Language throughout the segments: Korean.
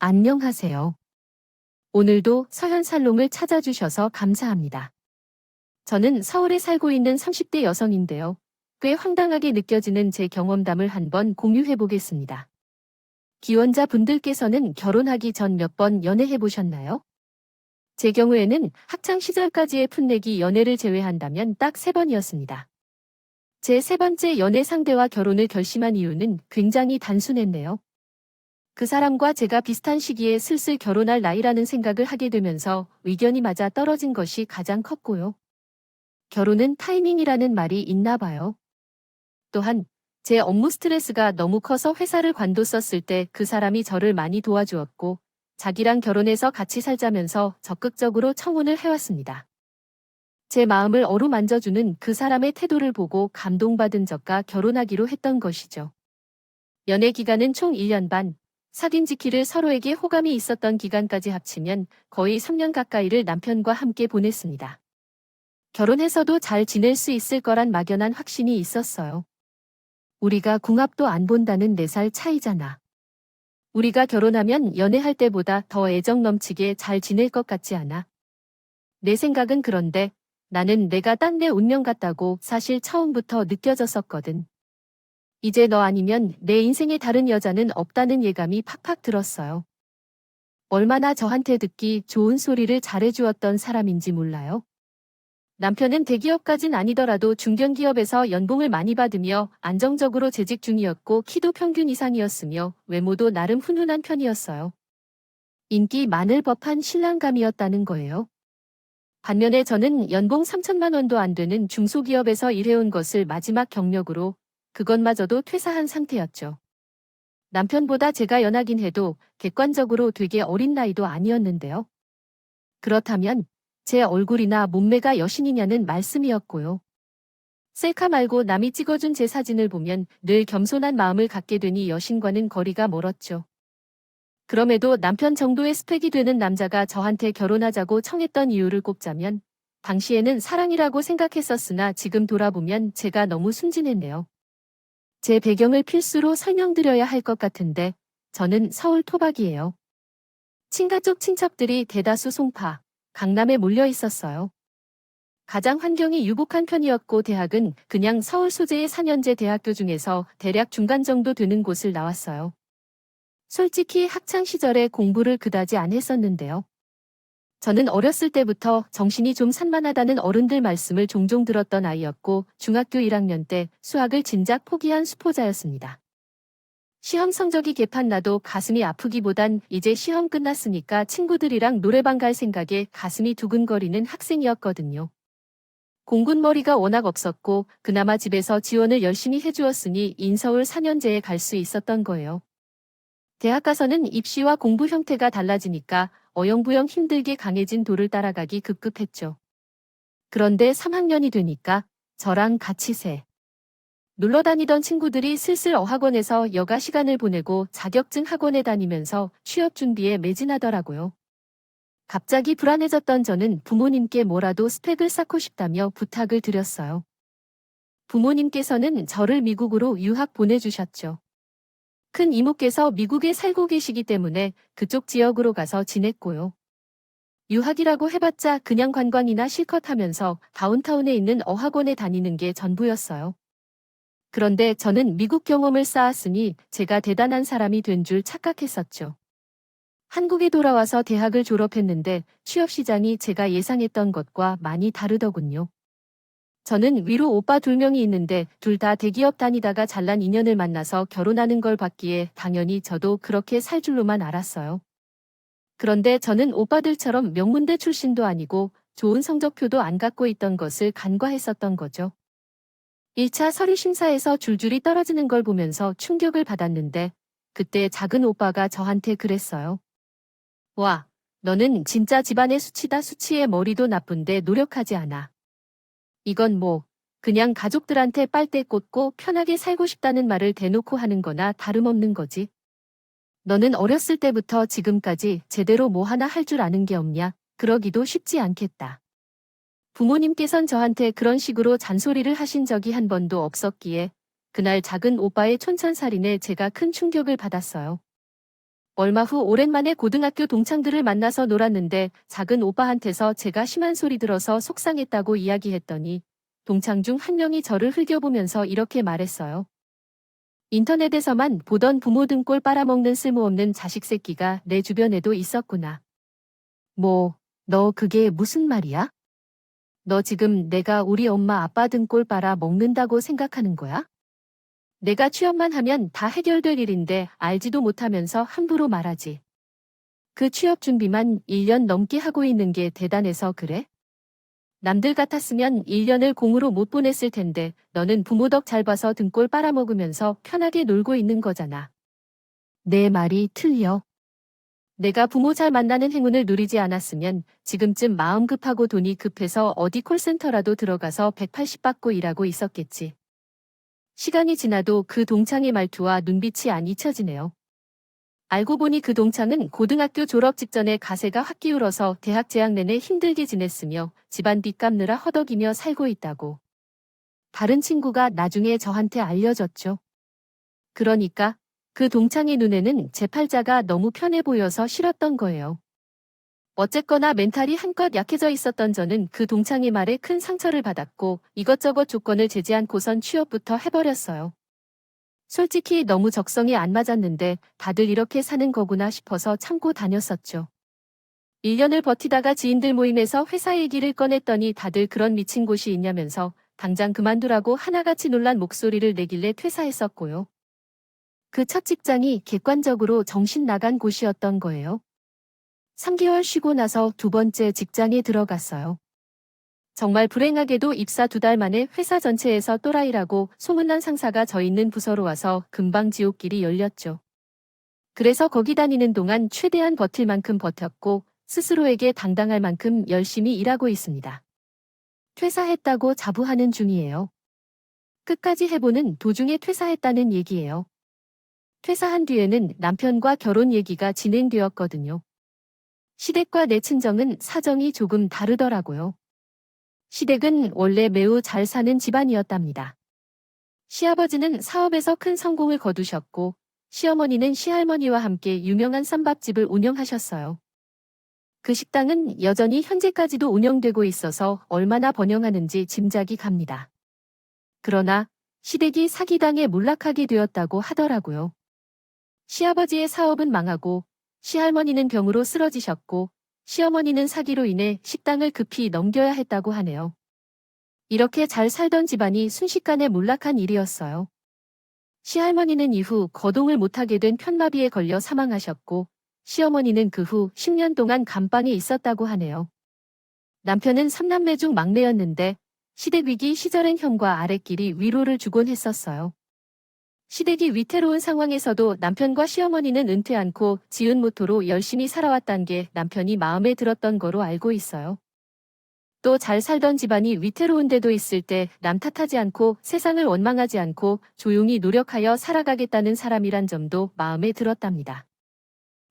안녕하세요. 오늘도 서현살롱을 찾아주셔서 감사합니다. 저는 서울에 살고 있는 30대 여성인데요. 꽤 황당하게 느껴지는 제 경험담을 한번 공유해 보겠습니다. 기원자 분들께서는 결혼하기 전 몇 번 연애해 보셨나요? 제 경우에는 학창 시절까지의 풋내기 연애를 제외한다면 딱 3번이었습니다. 제 세 번째 연애 상대와 결혼을 결심한 이유는 굉장히 단순했네요. 그 사람과 제가 비슷한 시기에 슬슬 결혼할 나이라는 생각을 하게 되면서 의견이 맞아 떨어진 것이 가장 컸고요. 결혼은 타이밍이라는 말이 있나 봐요. 또한 제 업무 스트레스가 너무 커서 회사를 관뒀었을 때 그 사람이 저를 많이 도와주었고 자기랑 결혼해서 같이 살자면서 적극적으로 청혼을 해왔습니다. 제 마음을 어루만져주는 그 사람의 태도를 보고 감동받은 적과 결혼하기로 했던 것이죠. 연애 기간은 총 1년 반, 사귄 지키를 서로에게 호감이 있었던 기간까지 합치면 거의 3년 가까이를 남편과 함께 보냈습니다. 결혼해서도 잘 지낼 수 있을 거란 막연한 확신이 있었어요. 우리가 궁합도 안 본다는 4살 차이잖아. 우리가 결혼하면 연애할 때보다 더 애정 넘치게 잘 지낼 것 같지 않아? 내 생각은 그런데 나는 내가 딴 내 운명 같다고 사실 처음부터 느껴졌었거든. 이제 너 아니면 내 인생에 다른 여자는 없다는 예감이 팍팍 들었어요. 얼마나 저한테 듣기 좋은 소리를 잘해주었던 사람인지 몰라요. 남편은 대기업까진 아니더라도 중견기업에서 연봉을 많이 받으며 안정적으로 재직 중이었고 키도 평균 이상이었으며 외모도 나름 훈훈한 편이었어요. 인기 많을 법한 신랑감이었다는 거예요. 반면에 저는 연봉 3천만 원도 안 되는 중소기업에서 일해온 것을 마지막 경력으로 그것마저도 퇴사한 상태였죠. 남편보다 제가 연하긴 해도 객관적으로 되게 어린 나이도 아니었는데요. 그렇다면 제 얼굴이나 몸매가 여신이냐는 말씀이었고요. 셀카 말고 남이 찍어준 제 사진을 보면 늘 겸손한 마음을 갖게 되니 여신과는 거리가 멀었죠. 그럼에도 남편 정도의 스펙이 되는 남자가 저한테 결혼하자고 청했던 이유를 꼽자면 당시에는 사랑이라고 생각했었으나 지금 돌아보면 제가 너무 순진했네요. 제 배경을 필수로 설명드려야 할 것 같은데 저는 서울 토박이에요. 친가 쪽 친척들이 대다수 송파, 강남에 몰려 있었어요. 가장 환경이 유복한 편이었고 대학은 그냥 서울 소재의 4년제 대학교 중에서 대략 중간 정도 되는 곳을 나왔어요. 솔직히 학창 시절에 공부를 그다지 안 했었는데요. 저는 어렸을 때부터 정신이 좀 산만하다는 어른들 말씀을 종종 들었던 아이였고 중학교 1학년 때 수학을 진작 포기한 수포자였습니다. 시험 성적이 개판나도 가슴이 아프기보단 이제 시험 끝났으니까 친구들이랑 노래방 갈 생각에 가슴이 두근거리는 학생이었거든요. 공군머리가 워낙 없었고 그나마 집에서 지원을 열심히 해주었으니 인서울 4년제에 갈 수 있었던 거예요. 대학 가서는 입시와 공부 형태가 달라지니까 어영부영 힘들게 강해진 도를 따라가기 급급했죠. 그런데 3학년이 되니까 저랑 같이 놀러 다니던 친구들이 슬슬 어학원에서 여가 시간을 보내고 자격증 학원에 다니면서 취업 준비에 매진하더라고요. 갑자기 불안해졌던 저는 부모님께 뭐라도 스펙을 쌓고 싶다며 부탁을 드렸어요. 부모님께서는 저를 미국으로 유학 보내주셨죠. 큰 이모께서 미국에 살고 계시기 때문에 그쪽 지역으로 가서 지냈고요. 유학이라고 해봤자 그냥 관광이나 실컷 하면서 다운타운에 있는 어학원에 다니는 게 전부였어요. 그런데 저는 미국 경험을 쌓았으니 제가 대단한 사람이 된 줄 착각했었죠. 한국에 돌아와서 대학을 졸업했는데 취업 시장이 제가 예상했던 것과 많이 다르더군요. 저는 위로 오빠 2명이 있는데 둘 다 대기업 다니다가 잘난 인연을 만나서 결혼하는 걸 봤기에 당연히 저도 그렇게 살 줄로만 알았어요. 그런데 저는 오빠들처럼 명문대 출신도 아니고 좋은 성적표도 안 갖고 있던 것을 간과했었던 거죠. 1차 서류 심사에서 줄줄이 떨어지는 걸 보면서 충격을 받았는데 그때 작은 오빠가 저한테 그랬어요. 와, 너는 진짜 집안의 수치다. 수치에 머리도 나쁜데 노력하지 않아. 이건 뭐 그냥 가족들한테 빨대 꽂고 편하게 살고 싶다는 말을 대놓고 하는 거나 다름없는 거지. 너는 어렸을 때부터 지금까지 제대로 뭐 하나 할 줄 아는 게 없냐? 그러기도 쉽지 않겠다. 부모님께선 저한테 그런 식으로 잔소리를 하신 적이 한 번도 없었기에 그날 작은 오빠의 촌철살인에 제가 큰 충격을 받았어요. 얼마 후 오랜만에 고등학교 동창들을 만나서 놀았는데 작은 오빠한테서 제가 심한 소리 들어서 속상했다고 이야기했더니 동창 중 한 명이 저를 흘겨보면서 이렇게 말했어요. 인터넷에서만 보던 부모 등골 빨아먹는 쓸모없는 자식 새끼가 내 주변에도 있었구나. 뭐, 너 그게 무슨 말이야? 너 지금 내가 우리 엄마 아빠 등골 빨아 먹는다고 생각하는 거야? 내가 취업만 하면 다 해결될 일인데 알지도 못하면서 함부로 말하지. 그 취업 준비만 1년 넘게 하고 있는 게 대단해서 그래? 남들 같았으면 1년을 공으로 못 보냈을 텐데 너는 부모 덕 잘 봐서 등골 빨아먹으면서 편하게 놀고 있는 거잖아. 내 말이 틀려. 내가 부모 잘 만나는 행운을 누리지 않았으면 지금쯤 마음 급하고 돈이 급해서 어디 콜센터라도 들어가서 180 받고 일하고 있었겠지. 시간이 지나도 그 동창의 말투와 눈빛이 안 잊혀지네요. 알고 보니 그 동창은 고등학교 졸업 직전에 가세가 확 기울어서 대학 재학 내내 힘들게 지냈으며 집안 빚 갚느라 허덕이며 살고 있다고. 다른 친구가 나중에 저한테 알려줬죠. 그러니까 그 동창의 눈에는 제 팔자가 너무 편해 보여서 싫었던 거예요. 어쨌거나 멘탈이 한껏 약해져 있었던 저는 그 동창의 말에 큰 상처를 받았고 이것저것 조건을 재지 않고선 취업부터 해버렸어요. 솔직히 너무 적성에 안 맞았는데 다들 이렇게 사는 거구나 싶어서 참고 다녔었죠. 1년을 버티다가 지인들 모임에서 회사 얘기를 꺼냈더니 다들 그런 미친 곳이 있냐면서 당장 그만두라고 하나같이 놀란 목소리를 내길래 퇴사했었고요. 그 첫 직장이 객관적으로 정신 나간 곳이었던 거예요. 3개월 쉬고 나서 두 번째 직장에 들어갔어요. 정말 불행하게도 입사 2달 만에 회사 전체에서 또라이라고 소문난 상사가 저 있는 부서로 와서 금방 지옥길이 열렸죠. 그래서 거기 다니는 동안 최대한 버틸 만큼 버텼고 스스로에게 당당할 만큼 열심히 일하고 있습니다. 퇴사했다고 자부하는 중이에요. 끝까지 해보는 도중에 퇴사했다는 얘기예요. 퇴사한 뒤에는 남편과 결혼 얘기가 진행되었거든요. 시댁과 내 친정은 사정이 조금 다르더라고요. 시댁은 원래 매우 잘 사는 집안이었답니다. 시아버지는 사업에서 큰 성공을 거두셨고 시어머니는 시할머니와 함께 유명한 쌈밥집을 운영하셨어요. 그 식당은 여전히 현재까지도 운영되고 있어서 얼마나 번영하는지 짐작이 갑니다. 그러나 시댁이 사기당해 몰락하게 되었다고 하더라고요. 시아버지의 사업은 망하고 시할머니는 병으로 쓰러지셨고 시어머니는 사기로 인해 식당을 급히 넘겨야 했다고 하네요. 이렇게 잘 살던 집안이 순식간에 몰락한 일이었어요. 시할머니는 이후 거동을 못하게 된 편마비에 걸려 사망하셨고 시어머니는 그 후 10년 동안 감방에 있었다고 하네요. 남편은 3남매 중 막내였는데 시댁 위기 시절엔 형과 아랫길이 위로를 주곤 했었어요. 시댁이 위태로운 상황에서도 남편과 시어머니는 은퇴 않고 지은 모토로 열심히 살아왔단 게 남편이 마음에 들었던 거로 알고 있어요. 또 잘 살던 집안이 위태로운 데도 있을 때 남 탓하지 않고 세상을 원망하지 않고 조용히 노력하여 살아가겠다는 사람이란 점도 마음에 들었답니다.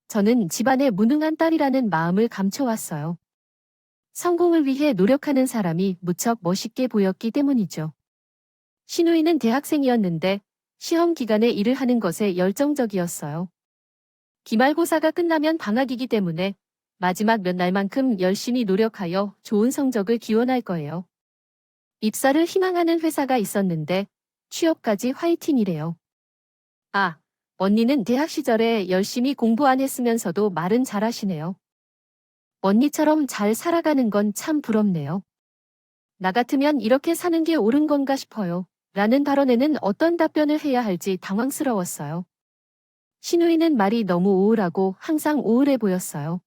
저는 집안의 무능한 딸이라는 마음을 감춰왔어요. 성공을 위해 노력하는 사람이 무척 멋있게 보였기 때문이죠. 시누이는 대학생이었는데 시험 기간에 일을 하는 것에 열정적이었어요. 기말고사가 끝나면 방학이기 때문에 마지막 몇 날만큼 열심히 노력하여 좋은 성적을 기원할 거예요. 입사를 희망하는 회사가 있었는데 취업까지 화이팅이래요. 아, 언니는 대학 시절에 열심히 공부 안 했으면서도 말은 잘하시네요. 언니처럼 잘 살아가는 건 참 부럽네요. 나 같으면 이렇게 사는 게 옳은 건가 싶어요. 라는 발언에는 어떤 답변을 해야 할지 당황스러웠어요. 시누이는 말이 너무 우울하고 항상 우울해 보였어요.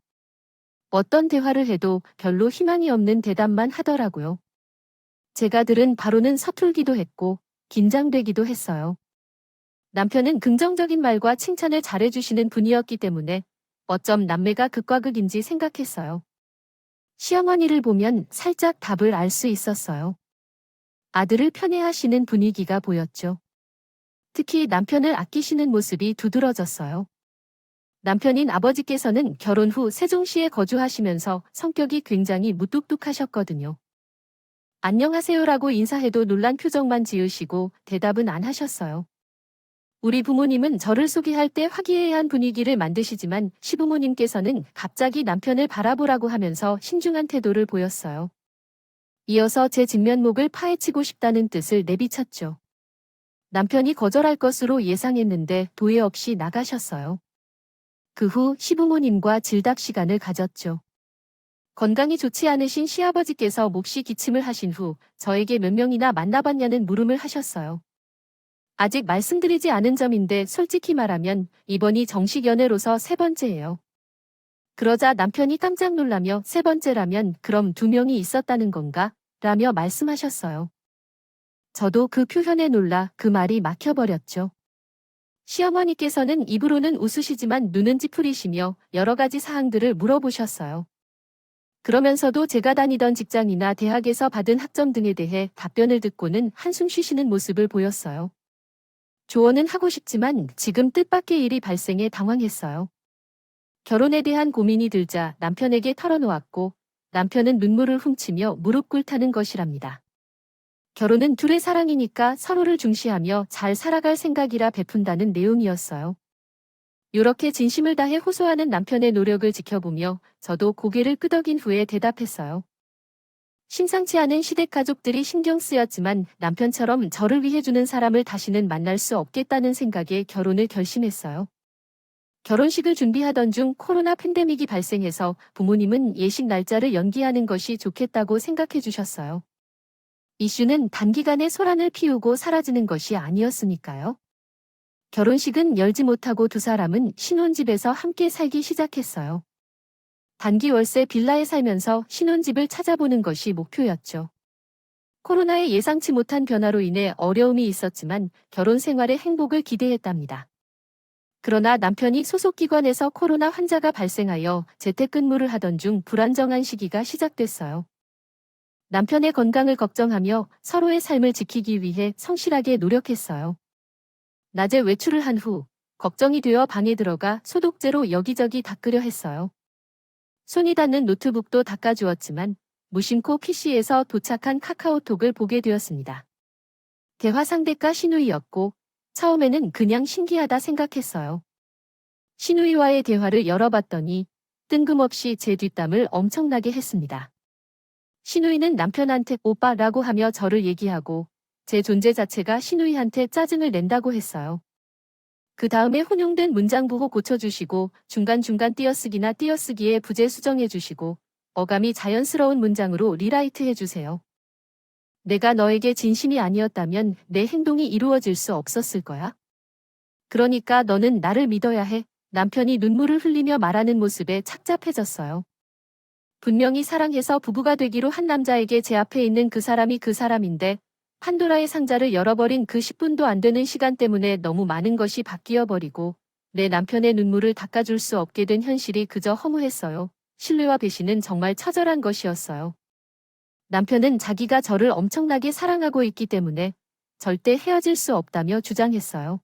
어떤 대화를 해도 별로 희망이 없는 대답만 하더라고요. 제가 들은 바로는 서툴기도 했고 긴장되기도 했어요. 남편은 긍정적인 말과 칭찬을 잘해주시는 분이었기 때문에 어쩜 남매가 극과 극인지 생각했어요. 시어머니를 보면 살짝 답을 알 수 있었어요. 아들을 편애하시는 분위기가 보였죠. 특히 남편을 아끼시는 모습이 두드러졌어요. 남편인 아버지께서는 결혼 후 세종시에 거주하시면서 성격이 굉장히 무뚝뚝하셨거든요. 안녕하세요라고 인사해도 놀란 표정만 지으시고 대답은 안 하셨어요. 우리 부모님은 저를 소개할 때 화기애애한 분위기를 만드시지만 시부모님께서는 갑자기 남편을 바라보라고 하면서 신중한 태도를 보였어요. 이어서 제 진면목을 파헤치고 싶다는 뜻을 내비쳤죠. 남편이 거절할 것으로 예상했는데 도예 없이 나가셨어요. 그 후 시부모님과 질답 시간을 가졌죠. 건강이 좋지 않으신 시아버지께서 몹시 기침을 하신 후 저에게 몇 명이나 만나봤냐는 물음을 하셨어요. 아직 말씀드리지 않은 점인데 솔직히 말하면 이번이 정식 연애로서 세 번째예요. 그러자 남편이 깜짝 놀라며 세 번째라면 그럼 두 명이 있었다는 건가? 라며 말씀하셨어요. 저도 그 표현에 놀라 그 말이 막혀버렸죠. 시어머니께서는 입으로는 웃으시지만 눈은 찌푸리시며 여러 가지 사항들을 물어보셨어요. 그러면서도 제가 다니던 직장이나 대학에서 받은 학점 등에 대해 답변을 듣고는 한숨 쉬시는 모습을 보였어요. 조언은 하고 싶지만 지금 뜻밖의 일이 발생해 당황했어요. 결혼에 대한 고민이 들자 남편에게 털어놓았고 남편은 눈물을 훔치며 무릎 꿇다는 것이랍니다. 결혼은 둘의 사랑이니까 서로를 중시하며 잘 살아갈 생각이라 베푼다는 내용이었어요. 이렇게 진심을 다해 호소하는 남편의 노력을 지켜보며 저도 고개를 끄덕인 후에 대답했어요. 심상치 않은 시댁 가족들이 신경 쓰였지만 남편처럼 저를 위해주는 사람을 다시는 만날 수 없겠다는 생각에 결혼을 결심했어요. 결혼식을 준비하던 중 코로나 팬데믹이 발생해서 부모님은 예식 날짜를 연기하는 것이 좋겠다고 생각해 주셨어요. 이슈는 단기간에 소란을 피우고 사라지는 것이 아니었으니까요. 결혼식은 열지 못하고 두 사람은 신혼집에서 함께 살기 시작했어요. 단기 월세 빌라에 살면서 신혼집을 찾아보는 것이 목표였죠. 코로나의 예상치 못한 변화로 인해 어려움이 있었지만 결혼 생활의 행복을 기대했답니다. 그러나 남편이 소속 기관에서 코로나 환자가 발생하여 재택근무를 하던 중 불안정한 시기가 시작됐어요. 남편의 건강을 걱정하며 서로의 삶을 지키기 위해 성실하게 노력했어요. 낮에 외출을 한 후 걱정이 되어 방에 들어가 소독제로 여기저기 닦으려 했어요. 손이 닿는 노트북도 닦아주었지만 무심코 PC에서 도착한 카카오톡을 보게 되었습니다. 대화 상대가 신우이였고 처음에는 그냥 신기하다 생각했어요. 신우이와의 대화를 열어봤더니 뜬금없이 제 뒷담을 엄청나게 했습니다. 신우이는 남편한테 오빠라고 하며 저를 얘기하고 제 존재 자체가 신우이한테 짜증을 낸다고 했어요. 그 다음에 혼용된 문장 보고 고쳐주시고 중간중간 띄어쓰기나 띄어쓰기에 부재 수정해주시고 어감이 자연스러운 문장으로 리라이트 해주세요. 내가 너에게 진심이 아니었다면 내 행동이 이루어질 수 없었을 거야. 그러니까 너는 나를 믿어야 해. 남편이 눈물을 흘리며 말하는 모습에 착잡해졌어요. 분명히 사랑해서 부부가 되기로 한 남자에게 제 앞에 있는 그 사람이 그 사람인데 판도라의 상자를 열어버린 그 10분도 안 되는 시간 때문에 너무 많은 것이 바뀌어버리고 내 남편의 눈물을 닦아줄 수 없게 된 현실이 그저 허무했어요. 신뢰와 배신은 정말 처절한 것이었어요. 남편은 자기가 저를 엄청나게 사랑하고 있기 때문에 절대 헤어질 수 없다며 주장했어요.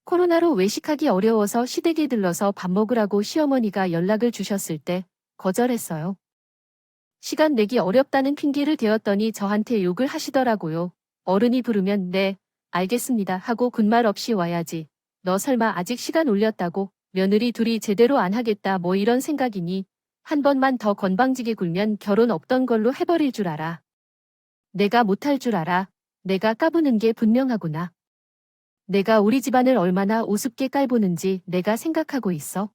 코로나로 외식하기 어려워서 시댁에 들러서 밥 먹으라고 시어머니가 연락을 주셨을 때 거절했어요. 시간 내기 어렵다는 핑계를 대었더니 저한테 욕을 하시더라고요. 어른이 부르면 네, 알겠습니다 하고 군말 없이 와야지. 너 설마 아직 시간 올렸다고? 며느리 둘이 제대로 안 하겠다 뭐 이런 생각이니? 한 번만 더 건방지게 굴면 결혼 없던 걸로 해버릴 줄 알아. 내가 못할 줄 알아. 내가 까부는 게 분명하구나. 내가 우리 집안을 얼마나 우습게 깔보는지 내가 생각하고 있어.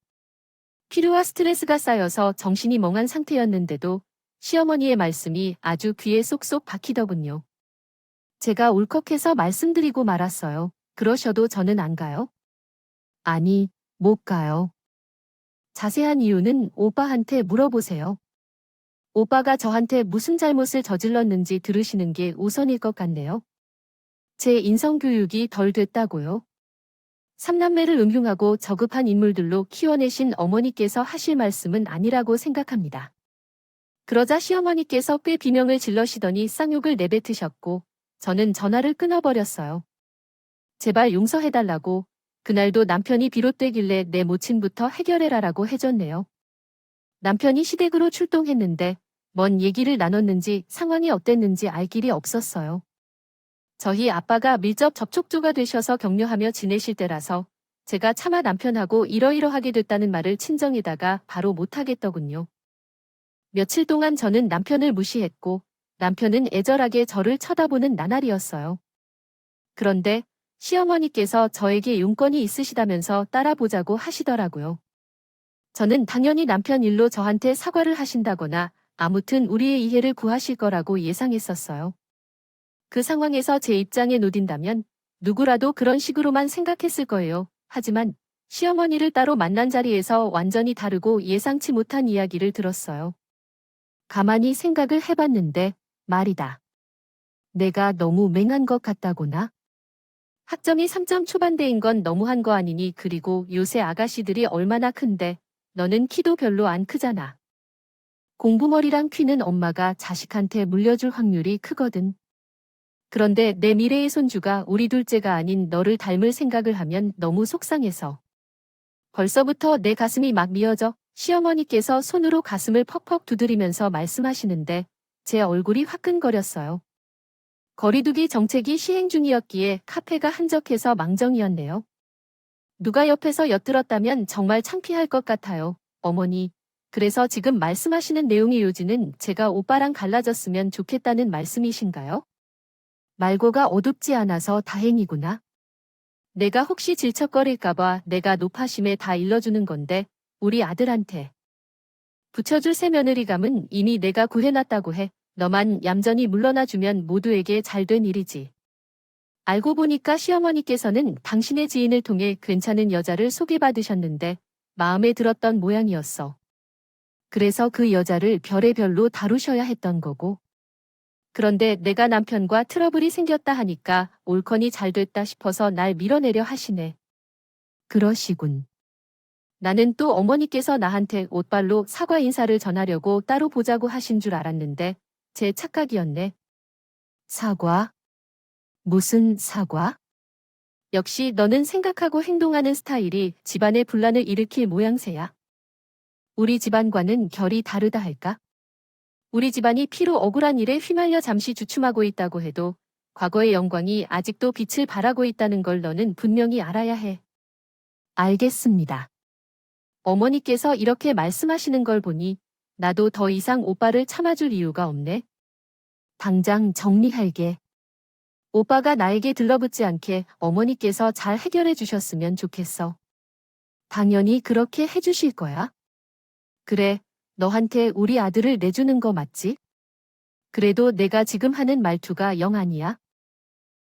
피로와 스트레스가 쌓여서 정신이 멍한 상태였는데도 시어머니의 말씀이 아주 귀에 쏙쏙 박히더군요. 제가 울컥해서 말씀드리고 말았어요. 그러셔도 저는 안 가요? 아니, 못 가요. 자세한 이유는 오빠한테 물어보세요. 오빠가 저한테 무슨 잘못을 저질렀는지 들으시는 게 우선일 것 같네요. 제 인성교육이 덜 됐다고요? 삼남매를 음흉하고 저급한 인물들로 키워내신 어머니께서 하실 말씀은 아니라고 생각합니다. 그러자 시어머니께서 꽤 비명을 질러시더니 쌍욕을 내뱉으셨고 저는 전화를 끊어버렸어요. 제발 용서해달라고. 그날도 남편이 비롯되길래 내 모친부터 해결해라라고 해줬네요. 남편이 시댁으로 출동했는데 뭔 얘기를 나눴는지 상황이 어땠는지 알 길이 없었어요. 저희 아빠가 밀접 접촉조가 되셔서 격려하며 지내실 때라서 제가 차마 남편하고 이러이러하게 됐다는 말을 친정에다가 바로 못하겠더군요. 며칠 동안 저는 남편을 무시했고 남편은 애절하게 저를 쳐다보는 나날이었어요. 그런데 시어머니께서 저에게 용건이 있으시다면서 따라보자고 하시더라고요. 저는 당연히 남편 일로 저한테 사과를 하신다거나 아무튼 우리의 이해를 구하실 거라고 예상했었어요. 그 상황에서 제 입장에 놓딘다면 누구라도 그런 식으로만 생각했을 거예요. 하지만 시어머니를 따로 만난 자리에서 완전히 다르고 예상치 못한 이야기를 들었어요. 가만히 생각을 해봤는데 말이다. 내가 너무 맹한 것 같다고나? 학점이 3점 초반대인 건 너무한 거 아니니 그리고 요새 아가씨들이 얼마나 큰데 너는 키도 별로 안 크잖아. 공부머리랑 키는 엄마가 자식한테 물려줄 확률이 크거든. 그런데 내 미래의 손주가 우리 둘째가 아닌 너를 닮을 생각을 하면 너무 속상해서. 벌써부터 내 가슴이 막 미어져. 시어머니께서 손으로 가슴을 퍽퍽 두드리면서 말씀하시는데 제 얼굴이 화끈거렸어요. 거리두기 정책이 시행 중이었기에 카페가 한적해서 망정이었네요. 누가 옆에서 엿들었다면 정말 창피할 것 같아요. 어머니. 그래서 지금 말씀하시는 내용의 요지는 제가 오빠랑 갈라졌으면 좋겠다는 말씀이신가요? 말고가 어둡지 않아서 다행이구나. 내가 혹시 질척거릴까봐 내가 노파심에 다 일러주는 건데 우리 아들한테 붙여줄 새며느리감은 이미 내가 구해놨다고 해. 너만 얌전히 물러나주면 모두에게 잘된 일이지. 알고 보니까 시어머니께서는 당신의 지인을 통해 괜찮은 여자를 소개받으셨는데 마음에 들었던 모양이었어. 그래서 그 여자를 별의별로 다루셔야 했던 거고. 그런데 내가 남편과 트러블이 생겼다 하니까 옳거니 잘됐다 싶어서 날 밀어내려 하시네. 그러시군. 나는 또 어머니께서 나한테 옷발로 사과 인사를 전하려고 따로 보자고 하신 줄 알았는데 제 착각이었네. 사과? 무슨 사과? 역시 너는 생각하고 행동하는 스타일이 집안의 분란을 일으킬 모양새야. 우리 집안과는 결이 다르다 할까? 우리 집안이 피로 억울한 일에 휘말려 잠시 주춤하고 있다고 해도 과거의 영광이 아직도 빛을 발하고 있다는 걸 너는 분명히 알아야 해. 알겠습니다. 어머니께서 이렇게 말씀하시는 걸 보니 나도 더 이상 오빠를 참아줄 이유가 없네. 당장 정리할게. 오빠가 나에게 들러붙지 않게 어머니께서 잘 해결해 주셨으면 좋겠어. 당연히 그렇게 해주실 거야. 그래, 너한테 우리 아들을 내주는 거 맞지? 그래도 내가 지금 하는 말투가 영 아니야.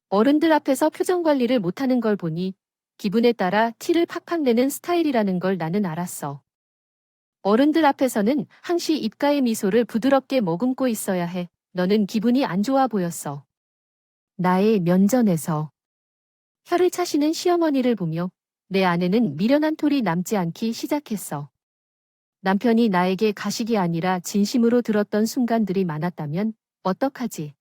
어른들 앞에서 표정 관리를 못하는 걸 보니 기분에 따라 티를 팍팍 내는 스타일이라는 걸 나는 알았어. 어른들 앞에서는 항시 입가의 미소를 부드럽게 머금고 있어야 해. 너는 기분이 안 좋아 보였어. 나의 면전에서 혀를 차시는 시어머니를 보며 내 안에는 미련한 톨이 남지 않기 시작했어. 남편이 나에게 가식이 아니라 진심으로 들었던 순간들이 많았다면 어떡하지?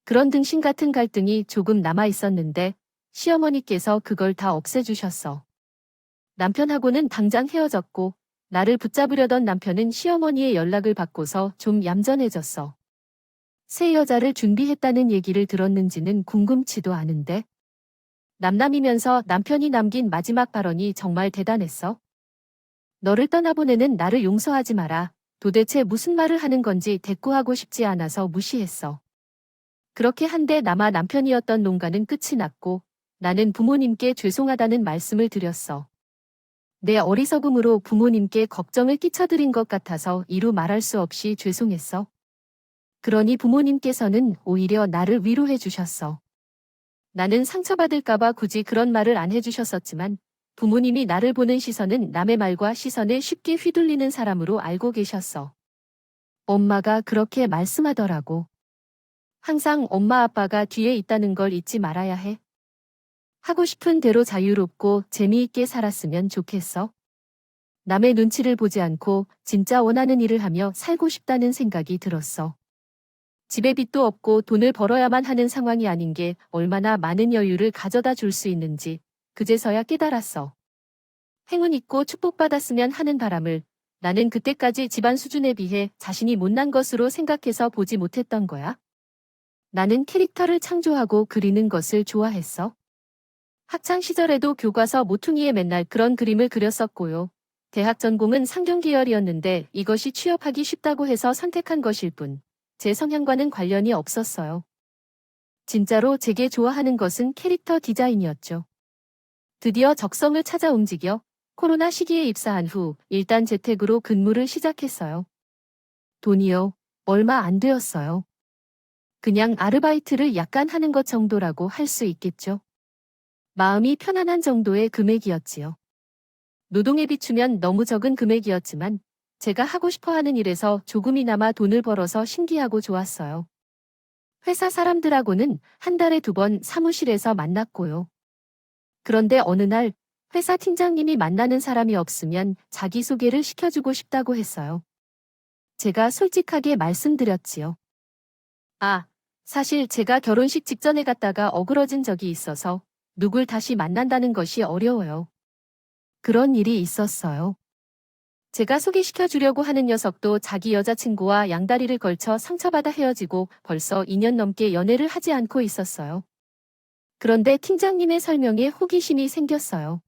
그런 등신 같은 갈등이 조금 남아 있었는데 시어머니께서 그걸 다 없애주셨어. 남편하고는 당장 헤어졌고 나를 붙잡으려던 남편은 시어머니의 연락을 받고서 좀 얌전해졌어. 새 여자를 준비했다는 얘기를 들었는지는 궁금치도 않은데. 남남이면서 남편이 남긴 마지막 발언이 정말 대단했어. 너를 떠나보내는 나를 용서하지 마라. 도대체 무슨 말을 하는 건지 대꾸하고 싶지 않아서 무시했어. 그렇게 한데 남아 남편이었던 농가는 끝이 났고 나는 부모님께 죄송하다는 말씀을 드렸어. 내 어리석음으로 부모님께 걱정을 끼쳐드린 것 같아서 이루 말할 수 없이 죄송했어. 그러니 부모님께서는 오히려 나를 위로해 주셨어. 나는 상처받을까봐 굳이 그런 말을 안 해주셨었지만 부모님이 나를 보는 시선은 남의 말과 시선에 쉽게 휘둘리는 사람으로 알고 계셨어. 엄마가 그렇게 말씀하더라고. 항상 엄마 아빠가 뒤에 있다는 걸 잊지 말아야 해. 하고 싶은 대로 자유롭고 재미있게 살았으면 좋겠어. 남의 눈치를 보지 않고 진짜 원하는 일을 하며 살고 싶다는 생각이 들었어. 집에 빚도 없고 돈을 벌어야만 하는 상황이 아닌 게 얼마나 많은 여유를 가져다 줄 수 있는지 그제서야 깨달았어. 행운 있고 축복받았으면 하는 바람을 나는 그때까지 집안 수준에 비해 자신이 못난 것으로 생각해서 보지 못했던 거야. 나는 캐릭터를 창조하고 그리는 것을 좋아했어. 학창 시절에도 교과서 모퉁이에 맨날 그런 그림을 그렸었고요. 대학 전공은 상경 계열이었는데 이것이 취업하기 쉽다고 해서 선택한 것일 뿐, 제 성향과는 관련이 없었어요. 진짜로 제게 좋아하는 것은 캐릭터 디자인이었죠. 드디어 적성을 찾아 움직여 코로나 시기에 입사한 후 일단 재택으로 근무를 시작했어요. 돈이요? 얼마 안 되었어요. 그냥 아르바이트를 약간 하는 것 정도라고 할 수 있겠죠. 마음이 편안한 정도의 금액이었지요. 노동에 비추면 너무 적은 금액이었지만 제가 하고 싶어 하는 일에서 조금이나마 돈을 벌어서 신기하고 좋았어요. 회사 사람들하고는 한 달에 2번 사무실에서 만났고요. 그런데 어느 날 회사 팀장님이 만나는 사람이 없으면 자기소개를 시켜주고 싶다고 했어요. 제가 솔직하게 말씀드렸지요. 아, 사실 제가 결혼식 직전에 갔다가 어그러진 적이 있어서 누굴 다시 만난다는 것이 어려워요. 그런 일이 있었어요. 제가 소개시켜 주려고 하는 녀석도 자기 여자친구와 양다리를 걸쳐 상처받아 헤어지고 벌써 2년 넘게 연애를 하지 않고 있었어요. 그런데 팀장님의 설명에 호기심이 생겼어요.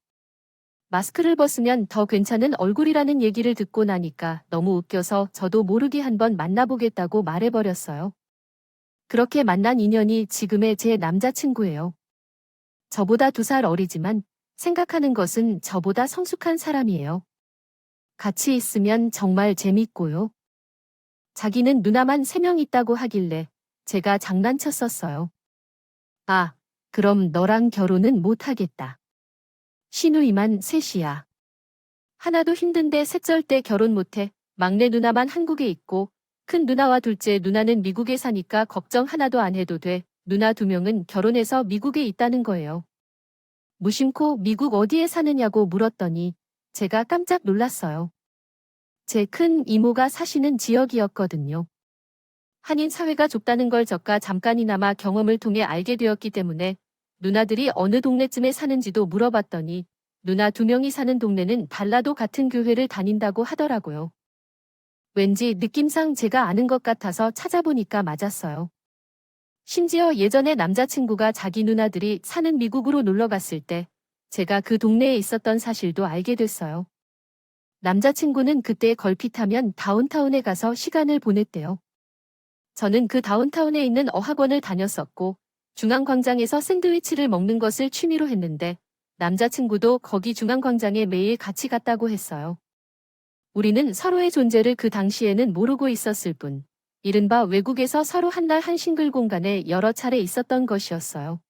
마스크를 벗으면 더 괜찮은 얼굴이라는 얘기를 듣고 나니까 너무 웃겨서 저도 모르게 한번 만나보겠다고 말해버렸어요. 그렇게 만난 인연이 지금의 제 남자친구예요. 저보다 2살 어리지만 생각하는 것은 저보다 성숙한 사람이에요. 같이 있으면 정말 재밌고요. 자기는 누나만 3명 있다고 하길래 제가 장난쳤었어요. 아, 그럼 너랑 결혼은 못하겠다. 시누이만 셋이야. 하나도 힘든데 셋 절대 결혼 못해. 막내 누나만 한국에 있고 큰 누나와 둘째 누나는 미국에 사니까 걱정 하나도 안 해도 돼. 누나 2명은 결혼해서 미국에 있다는 거예요. 무심코 미국 어디에 사느냐고 물었더니 제가 깜짝 놀랐어요. 제 큰 이모가 사시는 지역이었거든요. 한인 사회가 좁다는 걸 저가 잠깐이나마 경험을 통해 알게 되었기 때문에 누나들이 어느 동네쯤에 사는지도 물어봤더니 누나 2명이 사는 동네는 달라도 같은 교회를 다닌다고 하더라고요. 왠지 느낌상 제가 아는 것 같아서 찾아보니까 맞았어요. 심지어 예전에 남자친구가 자기 누나들이 사는 미국으로 놀러 갔을 때 제가 그 동네에 있었던 사실도 알게 됐어요. 남자친구는 그때 걸핏하면 다운타운에 가서 시간을 보냈대요. 저는 그 다운타운에 있는 어학원을 다녔었고 중앙광장에서 샌드위치를 먹는 것을 취미로 했는데 남자친구도 거기 중앙광장에 매일 같이 갔다고 했어요. 우리는 서로의 존재를 그 당시에는 모르고 있었을 뿐 이른바 외국에서 서로 한 날 한 싱글 공간에 여러 차례 있었던 것이었어요.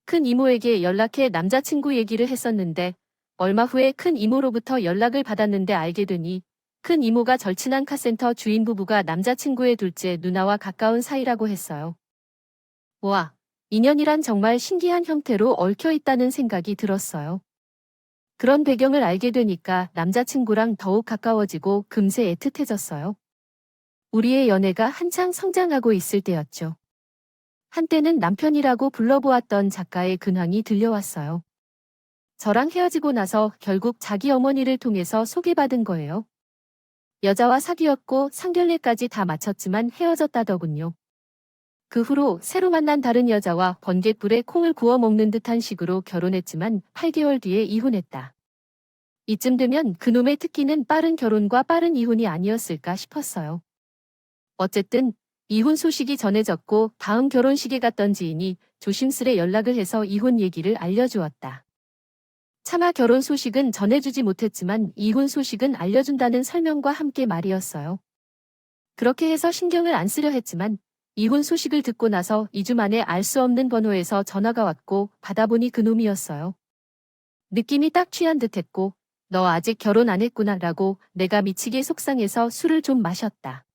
큰 이모에게 연락해 남자친구 얘기를 했었는데 얼마 후에 큰 이모로부터 연락을 받았는데 알게 되니 큰 이모가 절친한 카센터 주인 부부가 남자친구의 둘째 누나와 가까운 사이라고 했어요. 와, 인연이란 정말 신기한 형태로 얽혀 있다는 생각이 들었어요. 그런 배경을 알게 되니까 남자친구랑 더욱 가까워지고 금세 애틋해졌어요. 우리의 연애가 한창 성장하고 있을 때였죠. 한때는 남편이라고 불러보았던 작가의 근황이 들려왔어요. 저랑 헤어지고 나서 결국 자기 어머니를 통해서 소개받은 거예요. 여자와 사귀었고 상견례까지 다 마쳤지만 헤어졌다더군요. 그 후로 새로 만난 다른 여자와 번갯불에 콩을 구워 먹는 듯한 식으로 결혼했지만 8개월 뒤에 이혼했다. 이쯤 되면 그놈의 특기는 빠른 결혼과 빠른 이혼이 아니었을까 싶었어요. 어쨌든 이혼 소식이 전해졌고 다음 결혼식에 갔던 지인이 조심스레 연락을 해서 이혼 얘기를 알려주었다. 차마 결혼 소식은 전해주지 못했지만 이혼 소식은 알려준다는 설명과 함께 말이었어요. 그렇게 해서 신경을 안 쓰려 했지만 이혼 소식을 듣고 나서 2주 만에 알 수 없는 번호에서 전화가 왔고 받아보니 그놈이었어요. 느낌이 딱 취한 듯했고 너 아직 결혼 안 했구나 라고 내가 미치게 속상해서 술을 좀 마셨다.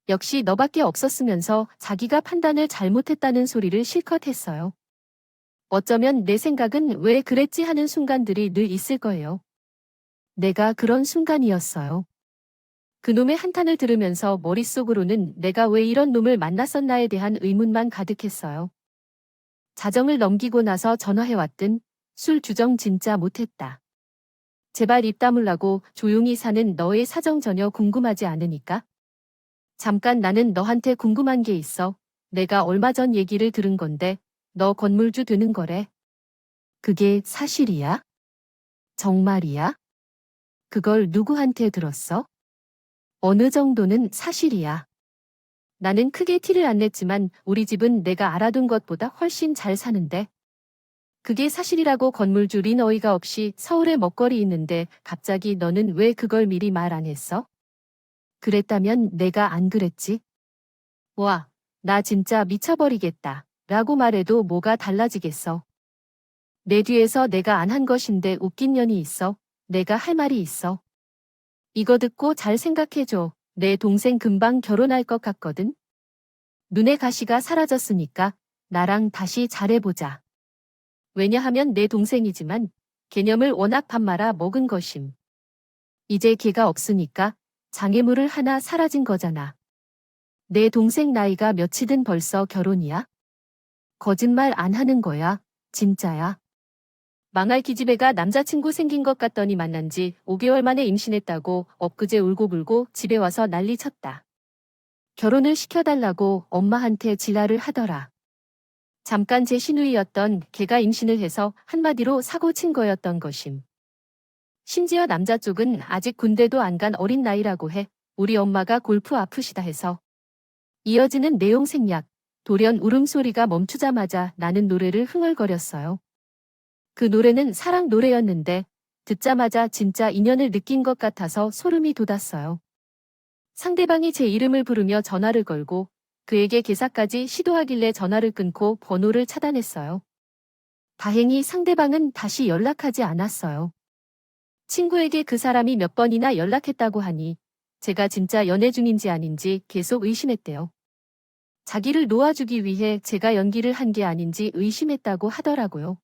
역시 너밖에 없었으면서 자기가 판단을 잘못했다는 소리를 실컷 했어요. 어쩌면 내 생각은 왜 그랬지 하는 순간들이 늘 있을 거예요. 내가 그런 순간이었어요. 그놈의 한탄을 들으면서 머릿속으로는 내가 왜 이런 놈을 만났었나에 대한 의문만 가득했어요. 자정을 넘기고 나서 전화해왔든 술 주정 진짜 못했다. 제발 입 다물라고 조용히 사는 너의 사정 전혀 궁금하지 않으니까? 잠깐 나는 너한테 궁금한 게 있어. 내가 얼마 전 얘기를 들은 건데 너 건물주 되는 거래. 그게 사실이야? 정말이야? 그걸 누구한테 들었어? 어느 정도는 사실이야. 나는 크게 티를 안 냈지만 우리 집은 내가 알아둔 것보다 훨씬 잘 사는데. 그게 사실이라고 건물주 린 어이가 없이 서울에 먹거리 있는데 갑자기 너는 왜 그걸 미리 말 안 했어? 그랬다면 내가 안 그랬지? 와, 나 진짜 미쳐버리겠다. 라고 말해도 뭐가 달라지겠어. 내 뒤에서 내가 안 한 것인데 웃긴 년이 있어. 내가 할 말이 있어. 이거 듣고 잘 생각해줘. 내 동생 금방 결혼할 것 같거든. 눈에 가시가 사라졌으니까 나랑 다시 잘해보자. 왜냐하면 내 동생이지만 개념을 워낙 밥 말아 먹은 것임. 이제 걔가 없으니까 장애물을 하나 사라진 거잖아. 내 동생 나이가 몇이든 벌써 결혼이야? 거짓말 안 하는 거야. 진짜야. 망할 기집애가 남자친구 생긴 것 같더니 만난 지 5개월 만에 임신했다고 엊그제 울고불고 집에 와서 난리쳤다. 결혼을 시켜달라고 엄마한테 지랄을 하더라. 잠깐 제 시누이였던 걔가 임신을 해서 한마디로 사고 친 거였던 것임. 심지어 남자 쪽은 아직 군대도 안 간 어린 나이라고 해. 우리 엄마가 골프 아프시다 해서. 이어지는 내용 생략. 돌연 울음소리가 멈추자마자 나는 노래를 흥얼거렸어요. 그 노래는 사랑 노래였는데 듣자마자 진짜 인연을 느낀 것 같아서 소름이 돋았어요. 상대방이 제 이름을 부르며 전화를 걸고 그에게 개사까지 시도하길래 전화를 끊고 번호를 차단했어요. 다행히 상대방은 다시 연락하지 않았어요. 친구에게 그 사람이 몇 번이나 연락했다고 하니 제가 진짜 연애 중인지 아닌지 계속 의심했대요. 자기를 놓아주기 위해 제가 연기를 한 게 아닌지 의심했다고 하더라고요.